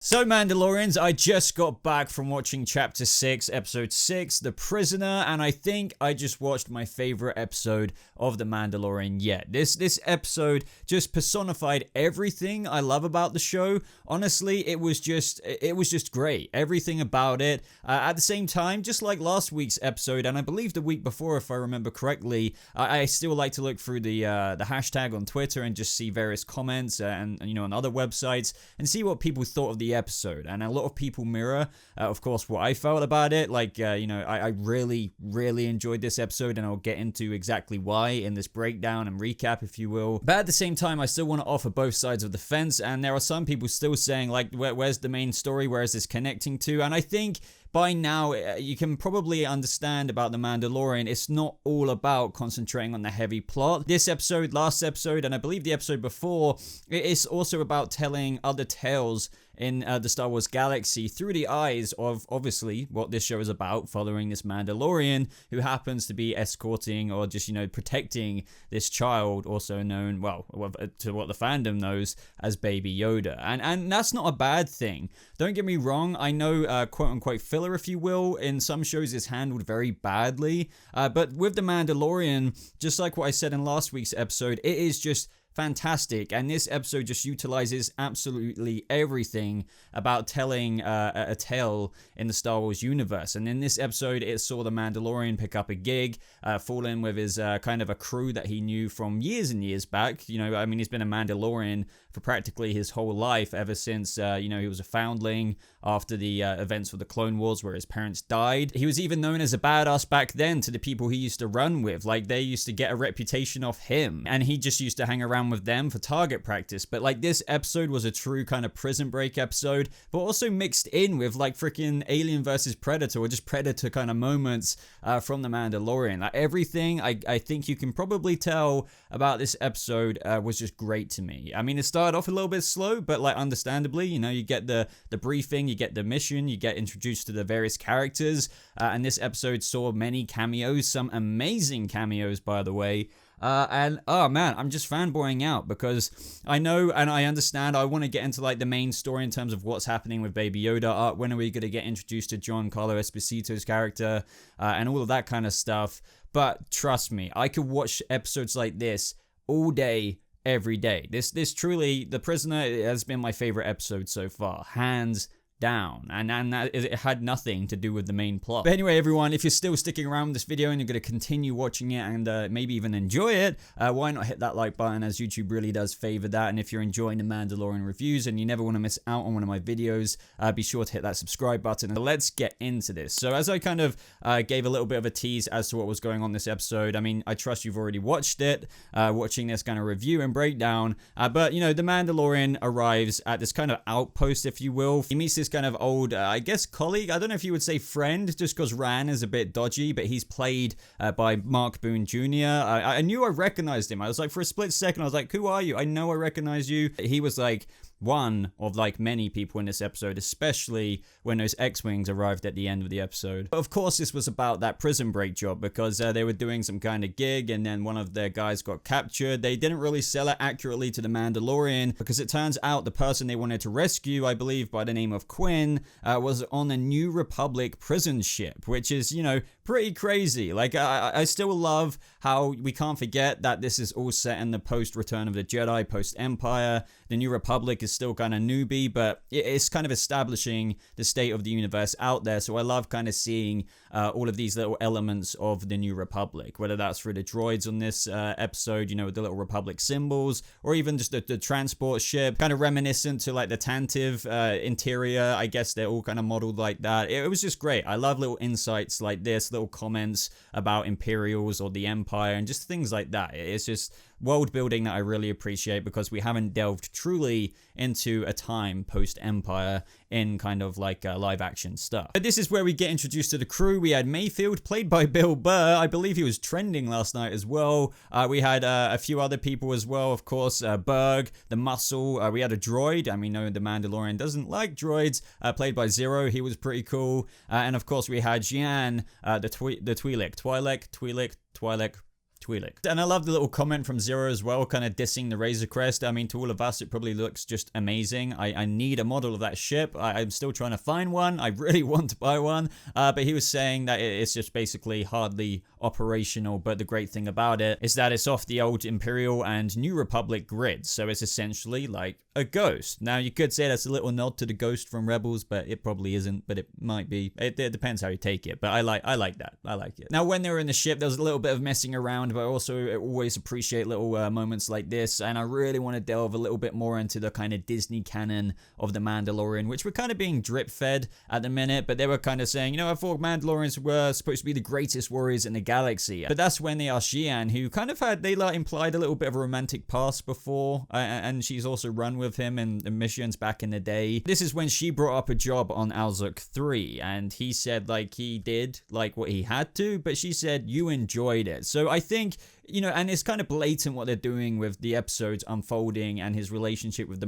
So Mandalorians, I just got back from watching Chapter 6, Episode 6, The Prisoner, and I think I just watched my favorite episode of The Mandalorian yet. This episode just personified everything I love about the show. Honestly, it was just great. Everything about it. At the same time, just like last week's episode, and I believe the week before, if I remember correctly, I still like to look through the hashtag on Twitter and just see various comments and on other websites and see what people thought of the episode. And a lot of people mirror of course what I felt about it. I really enjoyed this episode, and I'll get into exactly why in this breakdown and recap, if you will. But at the same time, I still want to offer both sides of the fence, and there are some people still saying, like, where's the main story, where is this connecting to? And I think by now, you can probably understand about The Mandalorian. It's not all about concentrating on the heavy plot. This episode, last episode, and I believe the episode before, it's also about telling other tales in the Star Wars galaxy through the eyes of, obviously, what this show is about, following this Mandalorian who happens to be escorting or just, protecting this child, also known, well, to what the fandom knows as Baby Yoda. And that's not a bad thing. Don't get me wrong, I know, quote-unquote filler, if you will, in some shows is handled very badly, but with The Mandalorian, just like what I said in last week's episode, it is just fantastic, and this episode just utilizes absolutely everything about telling a tale in the Star Wars universe. And in this episode, it saw the Mandalorian pick up a gig, fall in with his kind of a crew that he knew from years and years back. He's been a Mandalorian for practically his whole life, ever since he was a foundling after the events of the Clone Wars where his parents died. He was even known as a badass back then to the people he used to run with. Like, they used to get a reputation off him, and he just used to hang around with them for target practice. But like, this episode was a true kind of prison break episode, but also mixed in with like freaking Alien versus Predator, or just Predator kind of moments from The Mandalorian. Like, everything I think you can probably tell about this episode was just great to me. I mean, it started off a little bit slow, but like, understandably, you get the briefing, you get the mission, you get introduced to the various characters, and this episode saw many cameos, some amazing cameos, by the way. And oh man, I'm just fanboying out, because I know and I understand I want to get into like the main story in terms of what's happening with Baby Yoda. When are we going to get introduced to Giancarlo Esposito's character, and all of that kind of stuff. But trust me, I could watch episodes like this all day, every day. This truly, The Prisoner has been my favorite episode so far, hands down, and that, it had nothing to do with the main plot. But anyway, everyone, if you're still sticking around with this video and you're going to continue watching it and maybe even enjoy it, why not hit that like button, as YouTube really does favor that. And if you're enjoying the Mandalorian reviews and you never want to miss out on one of my videos, be sure to hit that subscribe button. And let's get into this. So as I kind of gave a little bit of a tease as to what was going on this episode, I mean, I trust you've already watched it, watching this kind of review and breakdown, but the Mandalorian arrives at this kind of outpost, if you will. He meets this kind of old, I guess, colleague. I don't know if you would say friend, just because Ran is a bit dodgy, but he's played by Mark Boone Jr. I knew I recognized him. I was like, for a split second, I was like, who are you? I know I recognize you. He was like one of like many people in this episode, especially when those X-Wings arrived at the end of the episode. But of course, this was about that prison break job, because they were doing some kind of gig, and then one of their guys got captured. They didn't really sell it accurately to the Mandalorian, because it turns out the person they wanted to rescue, I believe by the name of Quinn, was on a New Republic prison ship, which is, pretty crazy. Like, I still love how we can't forget that this is all set in the post-Return of the Jedi, post-Empire. The New Republic is still kind of newbie, but it's kind of establishing the state of the universe out there. So I love kind of seeing all of these little elements of the New Republic, whether that's through the droids on this episode, with the little Republic symbols, or even just the transport ship, kind of reminiscent to like the Tantive interior. I guess they're all kind of modeled like that. It was just great. I love little insights like this, little comments about Imperials or the Empire, and just things like that. It's just world building that I really appreciate, because we haven't delved truly into a time post-Empire in kind of like live action stuff. But this is where we get introduced to the crew. We had Mayfield, played by Bill Burr. I believe he was trending last night as well. We had a few other people as well, of course. Berg, the Muscle. We had a droid. I mean, no, the Mandalorian doesn't like droids. Played by Zero. He was pretty cool. And of course, we had Jian, the Twi'lek. Twi'lek. And I love the little comment from Zero as well, kind of dissing the Razor Crest. I mean, to all of us, it probably looks just amazing. I need a model of that ship. I'm still trying to find one. I really want to buy one. But he was saying that it's just basically hardly operational. But the great thing about it is that it's off the old Imperial and New Republic grids. So it's essentially like a Ghost. Now, you could say that's a little nod to the Ghost from Rebels, but it probably isn't. But it might be. It depends how you take it. But I like that. I like it. Now, when they were in the ship, there was a little bit of messing around, but I also always appreciate little moments like this, and I really want to delve a little bit more into the kind of Disney canon of The Mandalorian, which we're kind of being drip-fed at the minute, but they were kind of saying, you know, I thought Mandalorians were supposed to be the greatest warriors in the galaxy. But that's when they asked Xi'an, who kind of had, they like implied a little bit of a romantic past before, and she's also run with him in missions back in the day. This is when she brought up a job on Alzuk 3, and he said like he did like what he had to, but she said you enjoyed it. So I think, you know, and it's kind of blatant what they're doing with the episodes unfolding and his relationship with the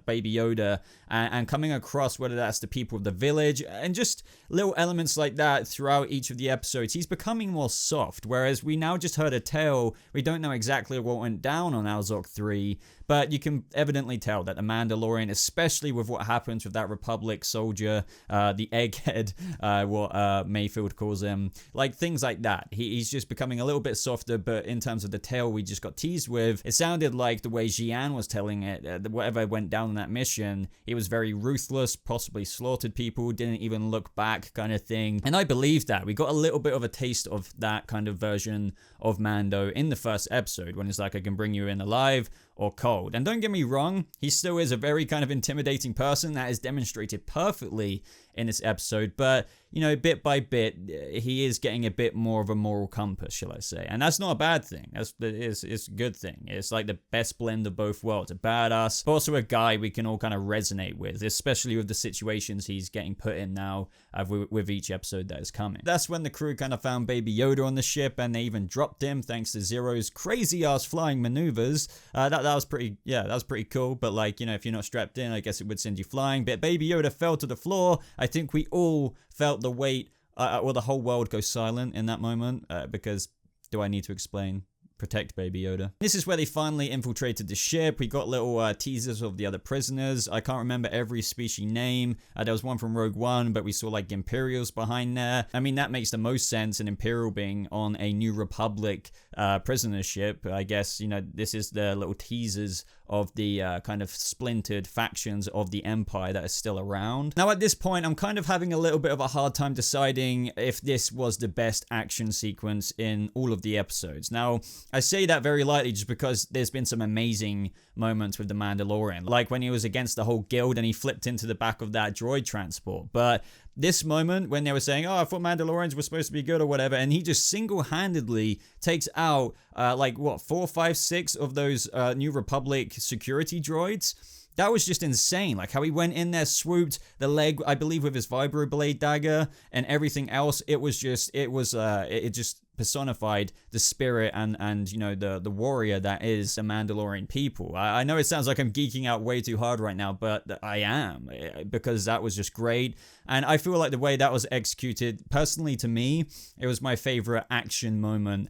Baby Yoda, and coming across, whether that's the people of the village and just little elements like that throughout each of the episodes. He's becoming more soft, whereas we now just heard a tale. We don't know exactly what went down on Alzok 3, but you can evidently tell that the Mandalorian, especially with what happens with that Republic soldier, the egghead, what Mayfield calls him, like things like that. He's just becoming a little bit softer, but in terms of the tale we just got teased with, it sounded like the way Xi'an was telling it, whatever went down on that mission, he was very ruthless, possibly slaughtered people, didn't even look back kind of thing. And I believe that. We got a little bit of a taste of that kind of version of Mando in the first episode, when it's like, I can bring you in alive or cold. And don't get me wrong, he still is a very kind of intimidating person. That is demonstrated perfectly in this episode, but you know, bit by bit, he is getting a bit more of a moral compass, shall I say. And that's not a bad thing. It's a good thing. It's like the best blend of both worlds. A badass, but also a guy we can all kind of resonate with, especially with the situations he's getting put in now with each episode that is coming. That's when the crew kind of found Baby Yoda on the ship, and they even dropped him thanks to Zero's crazy ass flying maneuvers. That was pretty cool. But like, you know, if you're not strapped in, I guess it would send you flying. But Baby Yoda fell to the floor. I think we all felt the weight, or the whole world go silent in that moment, because do I need to explain? Protect Baby Yoda. This is where they finally infiltrated the ship. We got little teasers of the other prisoners. I can't remember every species name. There was one from Rogue One, but we saw like Imperials behind there. I mean, that makes the most sense, an Imperial being on a New Republic prisoner ship. I guess, you know, this is the little teasers of the kind of splintered factions of the Empire that are still around. Now, at this point, I'm kind of having a little bit of a hard time deciding if this was the best action sequence in all of the episodes. Now, I say that very lightly just because there's been some amazing moments with the Mandalorian, like when he was against the whole guild and he flipped into the back of that droid transport. But this moment when they were saying, oh, I thought Mandalorians were supposed to be good or whatever, and he just single-handedly takes out like what, 4, 5, 6 of those New Republic security droids. That was just insane. Like how he went in there, swooped the leg, I believe, with his vibroblade dagger, and everything else. It just personified the spirit and you know, the warrior that is the Mandalorian people. I know it sounds like I'm geeking out way too hard right now, but I am, because that was just great. And I feel like the way that was executed, personally to me, it was my favorite action moment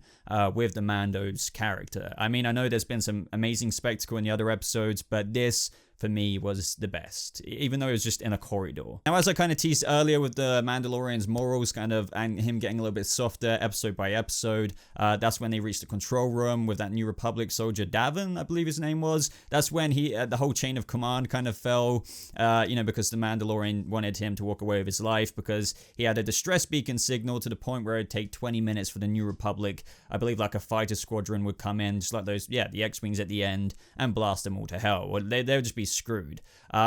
with the Mando's character. I mean, I know there's been some amazing spectacle in the other episodes, but this, for me, was the best, even though it was just in a corridor. Now, as I kind of teased earlier with the Mandalorian's morals kind of, and him getting a little bit softer episode by episode, that's when they reached the control room with that New Republic soldier, Davin, I believe his name was. That's when the whole chain of command kind of fell, you know, because the Mandalorian wanted him to walk away with his life, because he had a distress beacon signal to the point where it'd take 20 minutes for the New Republic, I believe like a fighter squadron would come in, just like those, the X-Wings at the end, and blast them all to hell. Or they would just be screwed.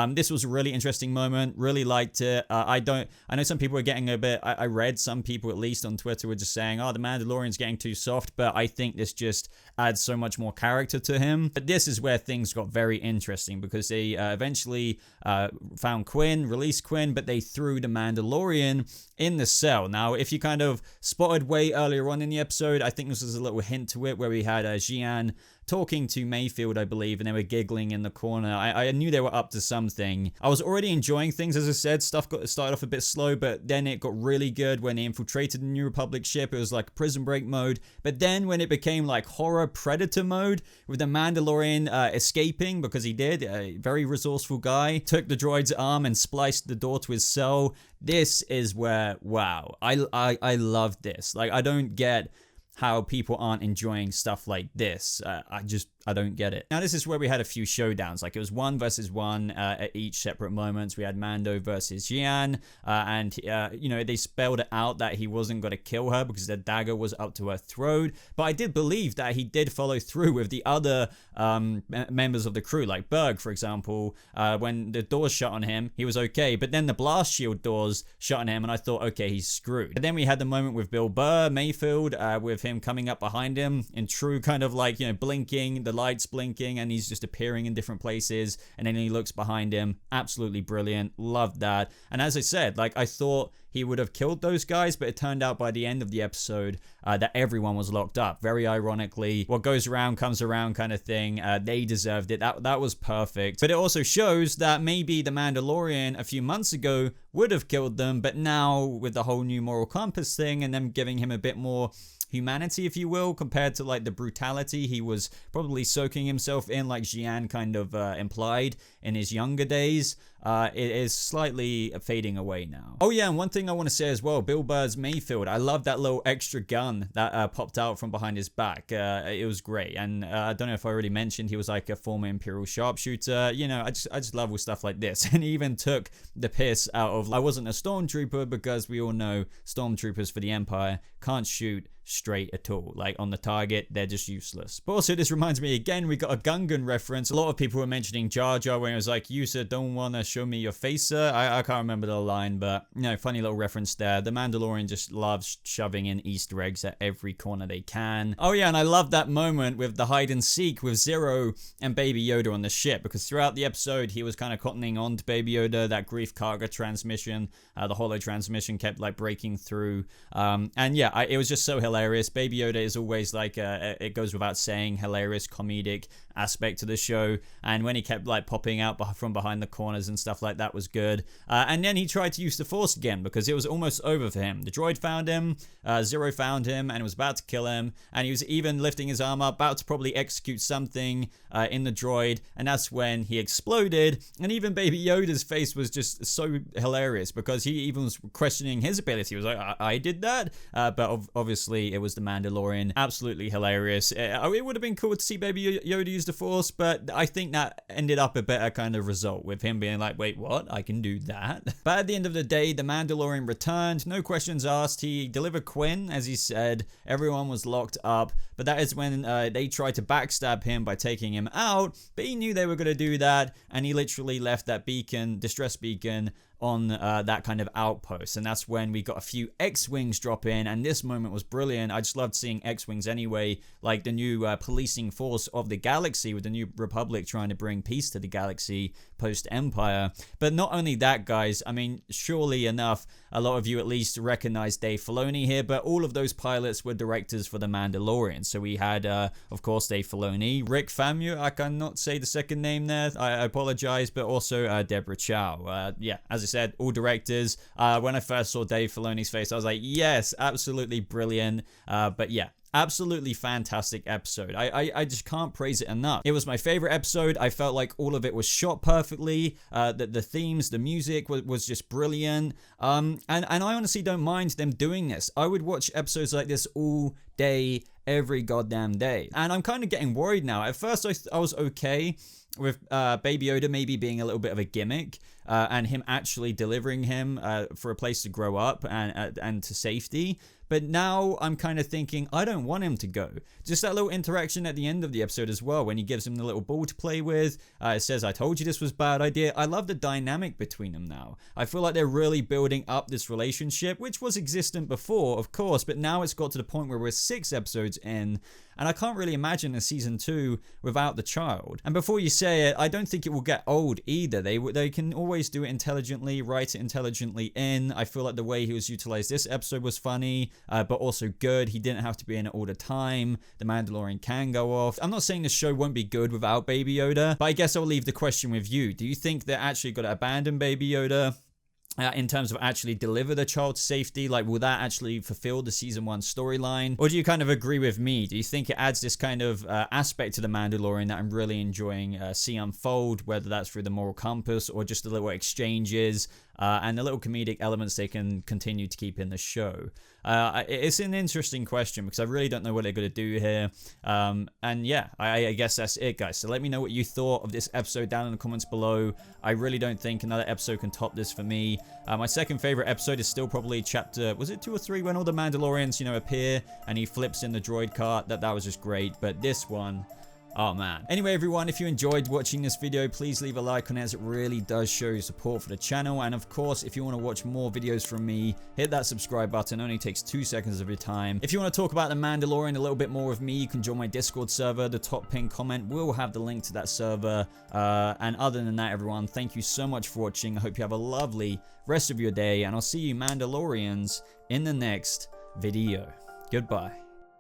This was a really interesting moment. Really liked it. I know some people were getting a bit, I read some people at least on Twitter were just saying, oh, the Mandalorian's getting too soft, but I think this just adds so much more character to him. But this is where things got very interesting, because they eventually found Quinn, released Quinn, but they threw the Mandalorian in the cell. Now, if you kind of spotted way earlier on in the episode, I think this was a little hint to it, where we had Xi'an talking to Mayfield, I believe, and they were giggling in the corner. I knew they were up to something. I was already enjoying things, as I said. Stuff started off a bit slow, but then it got really good when they infiltrated the New Republic ship. It was like Prison Break mode. But then when it became like horror Predator mode, with the Mandalorian escaping, because he did, a very resourceful guy, took the droid's arm and spliced the door to his cell. This is where, wow, I love this. Like, I don't get how people aren't enjoying stuff like this. I don't get it. Now, this is where we had a few showdowns. Like, it was 1 versus 1 at each separate moments. We had Mando versus Jian, and you know, they spelled it out that he wasn't going to kill her because the dagger was up to her throat. But I did believe that he did follow through with the other members of the crew, like Berg, for example. When the doors shut on him, he was okay. But then the blast shield doors shut on him, and I thought, okay, he's screwed. But then we had the moment with Bill Burr, Mayfield, with him coming up behind him in true kind of like, you know, blinking, the lights blinking, and he's just appearing in different places, and then he looks behind him. Absolutely brilliant. Loved that. And as I said, like, I thought he would have killed those guys, but it turned out by the end of the episode that everyone was locked up. Very ironically, what goes around comes around kind of thing. They deserved it. That was perfect. But it also shows that maybe the Mandalorian a few months ago would have killed them, but now with the whole new moral compass thing and them giving him a bit more humanity, if you will, compared to like the brutality he was probably soaking himself in, like Jian kind of implied in his younger days, it is slightly fading away now. Oh yeah, and one thing I want to say as well, Bill Burr's Mayfield, I love that little extra gun that popped out from behind his back. It was great. And I don't know if I already mentioned, he was like a former Imperial sharpshooter. You know, I just love with stuff like this. And he even took the piss out of, I wasn't a stormtrooper, because we all know stormtroopers for the Empire can't shoot straight at all. Like, on the target, they're just useless. But also, this reminds me again, we got a Gungan reference. A lot of people were mentioning Jar Jar when it was like, you sir don't wanna show me your face, sir. I can't remember the line, but you know, funny little reference there. The Mandalorian just loves shoving in Easter eggs at every corner they can. Oh yeah, and I love that moment with the hide and seek with Zero and Baby Yoda on the ship, because throughout the episode he was kind of cottoning on to Baby Yoda. That Grief Karga transmission, the holo transmission kept like breaking through, and yeah, it was just so hilarious. Baby Yoda is always like it goes without saying, hilarious comedic aspect to the show, and when he kept like popping out from behind the corners and stuff like that was good. And then he tried to use the Force again, because it was almost over for him. The droid found him, Zero found him and was about to kill him, and he was even lifting his arm up, about to probably execute something in the droid, and that's when he exploded. And even Baby Yoda's face was just so hilarious, because he even was questioning his ability. He was like, I did that, but obviously it was the Mandalorian. Absolutely hilarious. It would have been cool to see Baby Yoda use the Force, but I think that ended up a better kind of result, with him being like, wait, what? I can do that? But at the end of the day, the Mandalorian returned, no questions asked. He delivered Quinn, as he said. Everyone was locked up, but that is when they tried to backstab him by taking him out, but he knew they were going to do that, and he literally left that beacon, distress beacon, on that kind of outpost. And that's when we got a few X-Wings drop in, and this moment was brilliant. I just loved seeing X-Wings anyway, like the new policing force of the galaxy, with the New Republic trying to bring peace to the galaxy post-Empire. But not only that, guys, I mean, surely enough, a lot of you at least recognize Dave Filoni here, but all of those pilots were directors for The Mandalorian. So we had, of course, Dave Filoni, Rick Famuyiwa, I cannot say the second name there, I apologize, but also Deborah Chow. Yeah, as I said, all directors. When I first saw Dave Filoni's face, I was like, yes, absolutely brilliant. But yeah, absolutely fantastic episode. I just can't praise it enough. It was my favorite episode. I felt like all of it was shot perfectly. The themes, the music was just brilliant. And I honestly don't mind them doing this. I would watch episodes like this all day, every goddamn day. And I'm kind of getting worried now. At first I was okay with Baby Yoda maybe being a little bit of a gimmick, and him actually delivering him for a place to grow up and to safety. But now I'm kind of thinking, I don't want him to go. Just that little interaction at the end of the episode as well, when he gives him the little ball to play with. It says, I told you this was a bad idea. I love the dynamic between them now. I feel like they're really building up this relationship, which was existent before, of course, but now it's got to the point where we're 6 episodes in, and I can't really imagine a season 2 without the child. And before you say it, I don't think it will get old either. They can always do it intelligently, write it intelligently in. I feel like the way he was utilized this episode was funny. but also good. He didn't have to be in it all the time. The Mandalorian can go off. I'm not saying the show won't be good without Baby Yoda, but I guess I'll leave the question with you. Do you think they're actually going to abandon Baby Yoda? In terms of actually deliver the child to safety? Like, will that actually fulfill the season 1 storyline? Or do you kind of agree with me? Do you think it adds this kind of aspect to the Mandalorian that I'm really enjoying see unfold, whether that's through the moral compass or just the little exchanges and the little comedic elements they can continue to keep in the show? It's an interesting question because I really don't know what they're going to do here. And yeah, I guess that's it, guys. So let me know what you thought of this episode down in the comments below. I really don't think another episode can top this for me. My second favorite episode is still probably chapter, was it 2 or 3, when all the Mandalorians, you know, appear and he flips in the droid cart. That was just great. But this one, oh man. Anyway, everyone, if you enjoyed watching this video, please leave a like on it, as it really does show your support for the channel. And of course, if you want to watch more videos from me, hit that subscribe button. It only takes 2 seconds of your time. If you want to talk about the Mandalorian a little bit more with me, you can join my Discord server. The top pinned comment will have the link to that server. And other than that, everyone, thank you so much for watching. I hope you have a lovely rest of your day, and I'll see you Mandalorians in the next video. Goodbye.